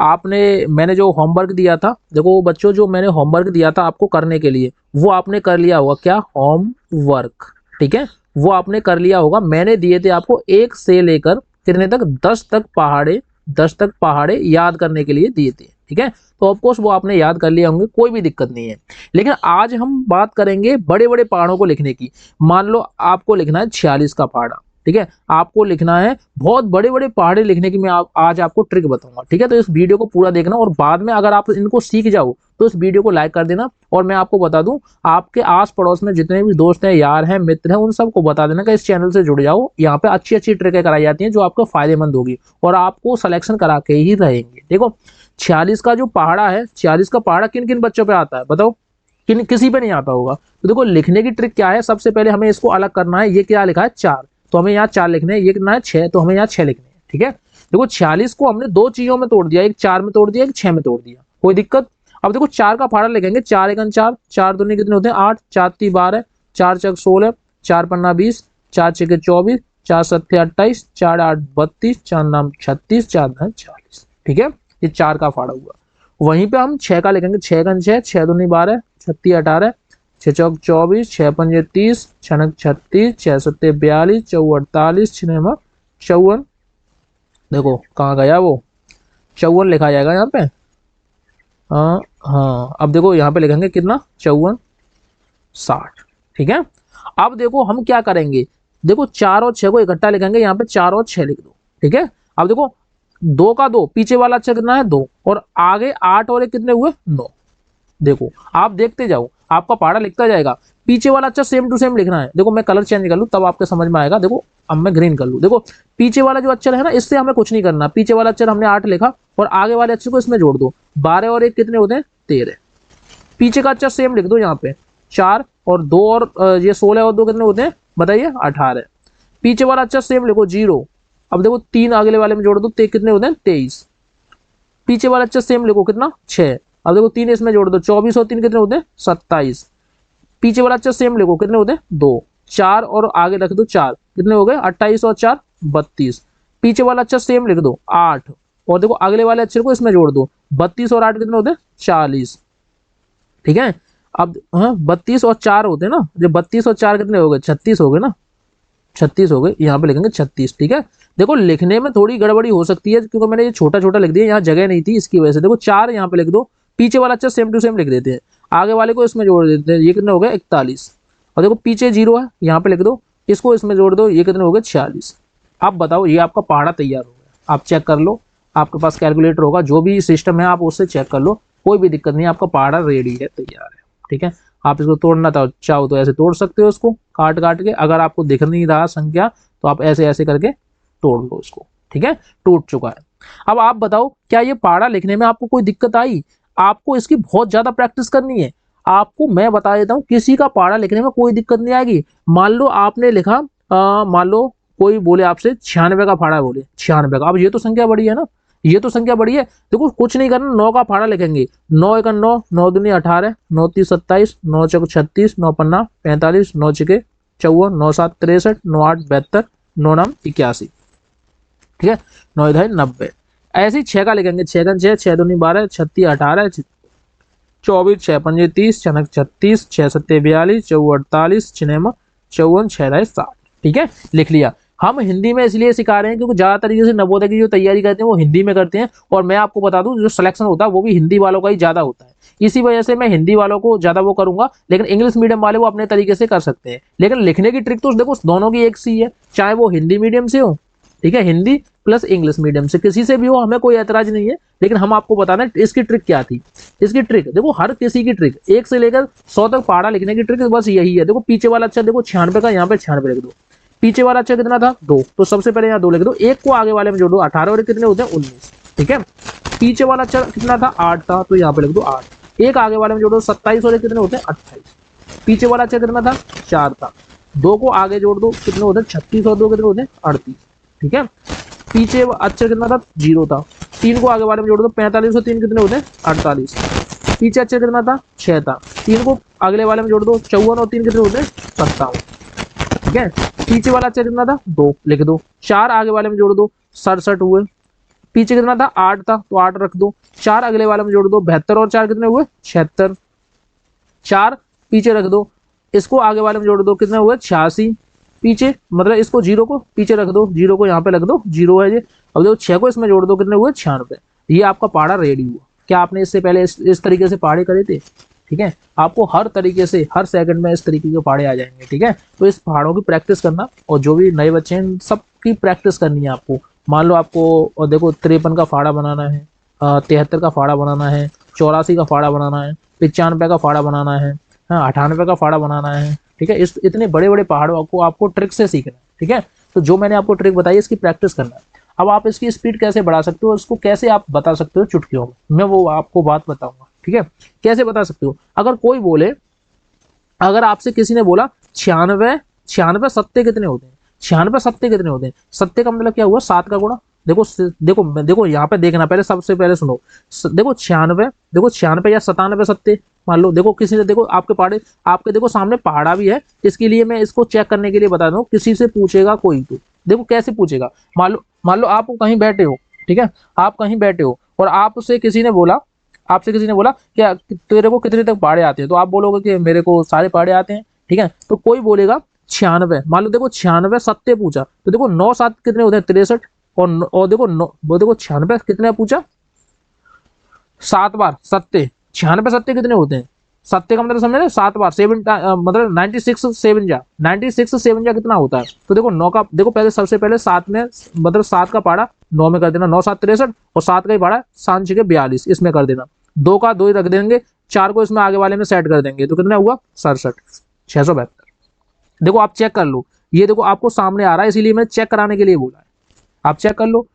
मैंने जो होमवर्क दिया था, देखो बच्चों जो मैंने होमवर्क दिया था आपको करने के लिए, वो आपने कर लिया होगा। क्या? होमवर्क। ठीक है, वो आपने कर लिया होगा। मैंने दिए थे आपको 1 से लेकर कितने तक, 10 तक पहाड़े, 10 तक पहाड़े याद करने के लिए दिए थे। ठीक है, तो ऑफकोर्स वो आपने याद कर लिए होंगे, कोई भी दिक्कत नहीं है। लेकिन आज हम बात करेंगे बड़े बड़े पहाड़ों को लिखने की। मान लो आपको लिखना है 46 का पहाड़ा। ठीक है, आपको लिखना है बहुत बड़े बड़े पहाड़े लिखने की। मैं आज आपको ट्रिक बताऊंगा। ठीक है, तो इस वीडियो को पूरा देखना, और बाद में अगर आप इनको सीख जाओ तो इस वीडियो को लाइक कर देना। और मैं आपको बता दूं, आपके आस पड़ोस में जितने भी दोस्त हैं, यार हैं, मित्र हैं, उन सबको बता देना कि इस चैनल से जुड़ जाओ। यहाँ पे अच्छी अच्छी ट्रिकें कराई जाती हैं जो आपको फायदेमंद होगी, और आपको सिलेक्शन करा के ही रहेंगे। देखो 46 का जो पहाड़ा है, 46 का पहाड़ा किन किन बच्चों पे आता है बताओ? किसी पे नहीं आता होगा। तो देखो लिखने की ट्रिक क्या है, सबसे पहले हमें इसको अलग करना है। ये क्या लिखा है? 4, तो हमें यहाँ 4 लिखने हैं। ये कितना है? 6, तो हमें यहाँ 6 लिखने हैं। ठीक है, देखो 46 को हमने 2 चीजों में तोड़ दिया, एक 4 में तोड़ दिया, एक 6 में तोड़ दिया, कोई दिक्कत? अब देखो 4 का फाड़ा लिखेंगे, 4 एकन 4, 4 दूनी कितने होते हैं? 8, 4 ती 12, 4 चक 16, 4 पन्ना 20, 4 छके 24, 4 सत्ते 28, 4 8 32, 4 नाम 36, 4 9 40। ठीक है, ये 4 का फाड़ा हुआ। वहीं पे हम 6 का लिखेंगे, 6 एकन 6, 6 दूनी 12, 36 18, 6 चौक 24, 6 पंजे 30, 6 36, 6 सत्ते 42, 4 48, 6 54। देखो कहाँ गया वो? 54 लिखा जाएगा यहाँ पे। हाँ हाँ, अब देखो यहाँ पे लिखेंगे कितना? 54 60। ठीक है, अब देखो हम क्या करेंगे, देखो 4 और 6 को इकट्ठा लिखेंगे, यहाँ पे 4 और 6 लिख दो। ठीक है, अब देखो 2 का 2, पीछे वाला अक्षर कितना है? 2, और आगे 8 और 1 कितने हुए? 9। देखो आप देखते जाओ, आपका पहाड़ा लिखता जाएगा। पीछे वाला अक्षर सेम टू सेम लिखना है। देखो मैं कलर चेंज कर लूँ तब आपके समझ में आएगा। देखो अब मैं ग्रीन कर लूँ। देखो पीछे वाला जो अक्षर है ना, इससे हमें कुछ नहीं करना। पीछे वाला अक्षर हमने 8 लिखा, और आगे वाले अक्षर को इसमें जोड़ दो। 12 और 1 कितने होते हैं? 13। पीछे का अक्षर सेम लिख दो यहाँ पे, 4 और 2 और ये 16 और 2 कितने होते हैं बताइए? 18। पीछे वाला अक्षर सेम लिखो, 0। अब देखो 3 अगले वाले में जोड़ दो, कितने होते हैं? 23। पीछे वाला अक्षर सेम लिखो, कितना? 6। अब देखो 3 इसमें जोड़ दो, 24 और 3 कितने होते हैं? 27। पीछे वाला अक्षर सेम लिखो, कितने होते हैं? 2। 4 और आगे रख दो 4, कितने हो गए? 28 और 4 32। पीछे वाला अक्षर सेम लिख दो 8, और देखो अगले वाले अक्षर को इसमें जोड़ दो, 32 और 8 कितने होते हैं? 40। ठीक है, अब हाँ 32 और 4 होते हैं ना, जो 32 और 4 कितने हो गए? 36 हो गए ना, 36 हो गए। यहाँ पे लिखेंगे 36। ठीक है, देखो लिखने में थोड़ी गड़बड़ी हो सकती है क्योंकि मैंने ये छोटा छोटा लिख दिया, यहाँ जगह नहीं थी इसकी वजह से। देखो 4 यहाँ पे लिख दो, पीछे वाला अक्षर सेम टू सेम लिख देते हैं, आगे वाले को इसमें जोड़ देते हैं। ये कितने हो गए? 41। और देखो पीछे 0 है, यहाँ पे लिख दो, इसको इसमें जोड़ दो, ये कितने हो गए? 46। अब बताओ, ये आपका पहाड़ा तैयार हो गया। आप चेक कर लो, आपके पास कैलकुलेटर होगा, जो भी सिस्टम है आप उससे चेक कर लो, कोई भी दिक्कत नहीं, आपका पहाड़ा रेडी है, तैयार है। ठीक है, आप इसको तोड़ना चाहो तो ऐसे तोड़ सकते हो, इसको काट काट के। अगर आपको दिख नहीं रहा संख्या तो आप ऐसे ऐसे करके तोड़ लो इसको। ठीक है, टूट चुका है। अब आप बताओ, क्या ये पहाड़ा लिखने में आपको कोई दिक्कत आई? आपको इसकी बहुत ज्यादा प्रैक्टिस करनी है। आपको मैं बता देता हूँ, किसी का पहाड़ा लिखने में कोई दिक्कत नहीं आएगी। मान लो आपने लिखा, मान लो कोई बोले आपसे 96 का पहाड़ा, बोले 96 का। अब ये तो संख्या बड़ी है ना, ये तो संख्या बड़ी है। देखो कुछ नहीं करना, 9 का फाड़ा लिखेंगे, 9 एकन 9, 9 दूनी 18, 9 तीस 27, 9 चौक 36, 9 पन्ना 45, 9 छिके 54, 9 7 63, 9 8 72, 9 नाम 81। ठीक है, 9 इधर 90। ऐसे ही 6 का लिखेंगे, 6 एकन 6, 6 दूनी 12, 36 18, 24, 6 पंजे 30, 6 36, 6 सत्ते 42, 4 48, 6 54, 6 60। ठीक है, लिख लिया। हम हिंदी में इसलिए सिखा रहे हैं क्योंकि ज्यादातर तरीके से नवोदय की जो तैयारी करते हैं वो हिंदी में करते हैं, और मैं आपको बता दूं जो सिलेक्शन होता है वो भी हिंदी वालों का ही ज्यादा होता है। इसी वजह से मैं हिंदी वालों को ज्यादा वो करूंगा, लेकिन इंग्लिश मीडियम वाले वो अपने तरीके से कर सकते हैं। लेकिन लिखने की ट्रिक तो देखो दोनों की एक सी है, चाहे वो हिंदी मीडियम से हो, ठीक है, हिंदी प्लस इंग्लिश मीडियम से, किसी से भी हो, हमें कोई ऐतराज नहीं है। लेकिन हम आपको बताना इसकी ट्रिक क्या थी। इसकी ट्रिक देखो, हर किसी की ट्रिक 1 से लेकर 100 तक पहाड़ा लिखने की ट्रिक बस यही है। देखो पीछे वाला अक्षर देखो 96 का, यहाँ पे 96 लिख दो। पीछे वाला अक्षर कितना था? 2, तो सबसे पहले यहाँ 2 लिख दो, 1 को आगे वाले में जोड़ दो, 18 और कितने होते हैं? 19। ठीक है, पीछे वाला अक्षर कितना था? 8 था, तो यहाँ पे लिख दो 8। 1 आगे वाले में जोड़ दो, 27 और कितने होते हैं? 28। पीछे वाला अक्षर कितना था? 4 था, 2 को आगे जोड़ दो, कितने होते हैं? 36 और 2 कितने होते हैं? 38। ठीक है, पीछे अक्षर कितना था? 0 था, 3 को आगे वाले में जोड़ दो, 45 और 3 कितने होते हैं? 48। पीछे अक्षर कितना था? 6 था, 3 को अगले वाले में जोड़ दो, 54 और 3 कितने होते हैं? 57। ठीक है, पीछे वाला अक्षर कितना था? 2 लिख दो, 4 आगे वाले में जोड़ दो, 67 हुए। पीछे कितना था 8 था तो 8 रख दो, 4 अगले वाले में जोड़ दो, 72 और 4 कितने हुए 76, 4 पीछे रख दो, इसको आगे वाले में जोड़ दो, कितने हुए 86 पीछे, मतलब इसको 0 को पीछे रख दो, 0 को यहाँ पे रख दो, 0 है ये। अब देखो 6 को इसमें जोड़ दो, कितने हुए 96। ये आपका पहाड़ा रेडी हुआ। क्या आपने इससे पहले इस तरीके से पहाड़े करे थे? ठीक है, आपको हर तरीके से हर सेकंड में इस तरीके के पहाड़े आ जाएंगे। ठीक है, तो इस पहाड़ों की प्रैक्टिस करना, और जो भी नए बच्चे हैं सबकी प्रैक्टिस करनी है आपको। मान लो आपको, और देखो 53 का फाड़ा बनाना है, 73 का फाड़ा बनाना है, 84 का फाड़ा बनाना है, 95 का फाड़ा बनाना है, 98 का फाड़ा बनाना है। ठीक है, इस इतने बड़े बड़े पहाड़ों को आपको ट्रिक से सीखना है। ठीक है, तो जो मैंने आपको ट्रिक बताई इसकी प्रैक्टिस करना है। अब आप इसकी स्पीड कैसे बढ़ा सकते हो, इसको कैसे आप बता सकते हो चुटकियों में, मैं वो आपको बात बताऊंगा। ठीक है, कैसे बता सकते हो? अगर कोई बोले, अगर आपसे किसी ने बोला 96 96 सत्ते कितने होते हैं, 96 सत्ते कितने होते हैं, सत्ते का मतलब क्या हुआ 7 का गुणा। देखो देखो देखो यहाँ पे देखना, पहले सबसे पहले सुनो, देखो 96, देखो 96 या 97 सत्ते मान लो। देखो किसी ने, देखो आपके पहाड़े, आपके देखो सामने पहाड़ा भी है, इसके लिए मैं इसको चेक करने के लिए बता दूं, किसी से पूछेगा कोई तो देखो कैसे पूछेगा। मान लो आप कहीं बैठे हो, ठीक है, आप कहीं बैठे हो और आपसे किसी ने बोला, क्या तेरे को कितने तक पहाड़े आते हैं, तो आप बोलोगे कि मेरे को सारे पहाड़े आते हैं। ठीक है, तो कोई बोलेगा 96, मान लो देखो 96 सत्ते पूछा, तो देखो 9 7 कितने होते हैं 63, और देखो वो देखो 96 कितने पूछा 7 बार सत्ते, 96 सत्ते कितने होते हैं, सत्ते का मतलब समझ रहे 7 बार 7 मतलब 96 7 जा 96 7 जा कितना होता है। तो देखो 9 का, देखो पहले सबसे पहले 7 में, मतलब 7 का पाड़ा 9 में कर देना, 9 7 63, और 7 का ही पाड़ा 7 6 42 इसमें कर देना, 2 का 2 ही रख देंगे, 4 को इसमें आगे वाले में सेट कर देंगे, तो कितना हुआ 67 672। देखो आप चेक कर लो, ये देखो आपको सामने आ रहा है, इसीलिए मैं चेक कराने के लिए बोला है, आप चेक कर लो।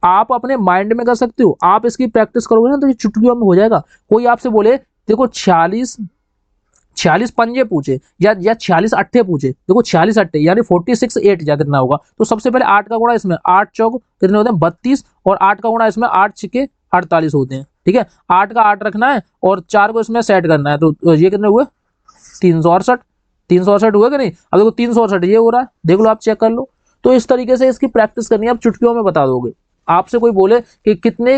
आप अपने माइंड में कर सकते हो, आप इसकी प्रैक्टिस करोगे ना तो ये चुटकियों में हो जाएगा। कोई आपसे बोले देखो 46 पंजे पूछे या 46 अट्ठे पूछे, देखो 46 अट्ठे यानी 46 8 जा कितना होगा, तो सबसे पहले 8 का गुणा इसमें, 8 चौक कितने होते हैं 32, और 8 का गुणा इसमें 8 छिके 48 होते हैं। ठीक है, 8 का 8 रखना है और 4 को इसमें सेट करना है, तो ये कितने हुए 368, 368 हुआ कि नहीं। अब देखो 368 ये हो रहा है, देख लो आप चेक कर लो। तो इस तरीके से इसकी प्रैक्टिस करनी है, आप चुटकियों में बता दोगे। आपसे कोई बोले कि कितने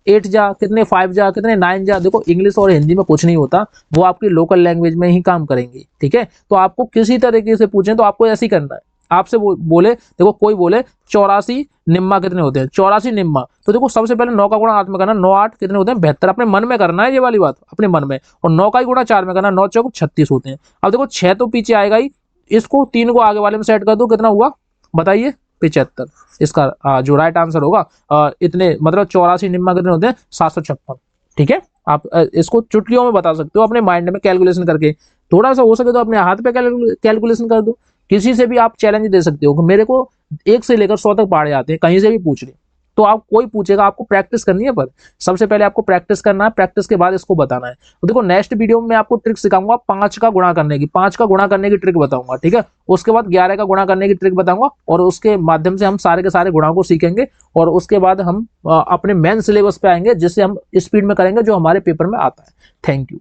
8 जा, कितने 5 जा, कितने 9 जा, देखो इंग्लिश और हिंदी में कुछ नहीं होता, वो आपकी लोकल लैंग्वेज में ही काम करेंगे। ठीक है, तो आपको किसी तरीके से पूछें तो आपको ऐसे ही करना है। आपसे बोले, देखो कोई बोले 84 निम्मा कितने होते हैं, 84 निम्मा, तो देखो सबसे पहले 9 का गुणा 8 में करना, 9 8 कितने होते हैं 72, अपने मन में करना है ये वाली बात, अपने मन में, और 9 का ही गुणा 4 में करना, 9 चौक 36 होते हैं। अब देखो 6 तो पीछे आएगा ही, इसको 3 को आगे वाले में सेट कर दो, कितना हुआ बताइए 75। इसका जो राइट आंसर होगा इतने, मतलब 84 निम्मा कितने होते हैं 756। ठीक है, आप इसको चुटकियों में बता सकते हो अपने माइंड में कैलकुलेशन करके, थोड़ा सा हो सके तो अपने हाथ पे कैलकुलेशन कर दो। किसी से भी आप चैलेंज दे सकते हो कि मेरे को 1 से लेकर 100 तक पहाड़े आते हैं, कहीं से भी पूछ ले, तो आप कोई पूछेगा, आपको प्रैक्टिस करनी है, पर सबसे पहले आपको प्रैक्टिस करना है, प्रैक्टिस के बाद इसको बताना है। तो देखो नेक्स्ट वीडियो में मैं आपको ट्रिक सिखाऊंगा 5 का गुणा करने की, 5 का गुणा करने की ट्रिक बताऊंगा। ठीक है, उसके बाद 11 का गुणा करने की ट्रिक बताऊंगा, और उसके माध्यम से हम सारे के सारे गुणाओं को सीखेंगे, और उसके बाद हम अपने मेन सिलेबस पे आएंगे, जिससे हम स्पीड में करेंगे जो हमारे पेपर में आता है। Thank you.